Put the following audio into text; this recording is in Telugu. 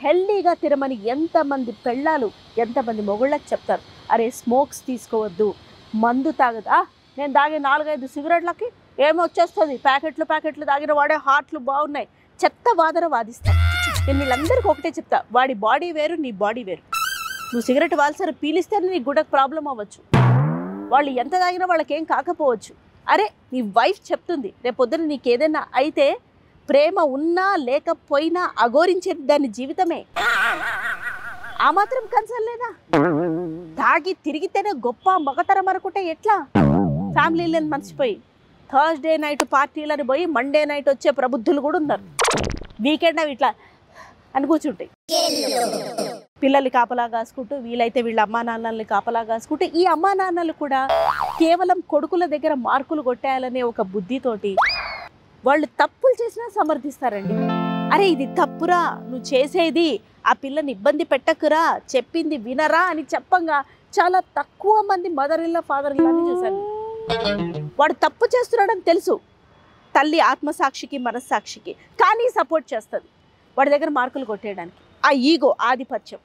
హెల్దీగా తినమని ఎంతమంది పెళ్ళాలు ఎంతమంది మొగుళ్ళకి చెప్తారు. అరే స్మోక్స్ తీసుకోవద్దు, మందు తాగదా, నేను తాగే 4-5 సిగరెట్లకి ఏమొచ్చేస్తుంది, ప్యాకెట్లు తాగిన వాడే హార్ట్లు బాగున్నాయి, చెత్త వాదన వాదిస్తాను. నేను వీళ్ళందరికీ ఒకటే చెప్తా, వాడి బాడీ వేరు, నీ బాడీ వేరు. నువ్వు సిగరెట్ వాల్సరి పీలిస్తేనే నీ గుండెకు ప్రాబ్లం అవ్వచ్చు, వాళ్ళు ఎంత తాగినా వాళ్ళకేం కాకపోవచ్చు. అరే నీ వైఫ్ చెప్తుంది, రేపొద్దున నీకు ఏదైనా అయితే ప్రేమ ఉన్నా లేకపోయినా అఘోరించేది దాని జీవితమే. ఆ మాత్రం కన్సర్న్ లేదా? తాగి తిరిగితేనే గొప్ప మగతరం అనుకుంటే ఎట్లా? ఫ్యామిలీలను మర్చిపోయి థర్స్డే నైట్ పార్టీలని పోయి మండే నైట్ వచ్చే ప్రబుద్ధులు కూడా ఉన్నారు. వీకెండ్ అవి ఇట్లా అని కూర్చుంటాయి. పిల్లల్ని కాపలా కాసుకుంటూ, వీలైతే వీళ్ళ అమ్మా నాన్నల్ని కాపలా కాసుకుంటూ, ఈ అమ్మా నాన్నలు కూడా కేవలం కొడుకుల దగ్గర మార్కులు కొట్టేయాలనే ఒక బుద్ధితోటి వాళ్ళు తప్పులు చేసినా సమర్థిస్తారండి. అరే ఇది తప్పురా, నువ్వు చేసేది ఆ పిల్లని ఇబ్బంది పెట్టకురా, చెప్పింది వినరా అని చెప్పంగా చాలా తక్కువ మంది మదర్ ఇల్లా ఫాదర్ ఇల్లా అని చూశాను. వాడు తప్పు చేస్తున్నాడని తెలుసు, తల్లి ఆత్మసాక్షికి మనస్సాక్షికి, కానీ సపోర్ట్ చేస్తుంది వాడి దగ్గర మార్కులు కొట్టేయడానికి. ఆ ఈగో, ఆధిపత్యం.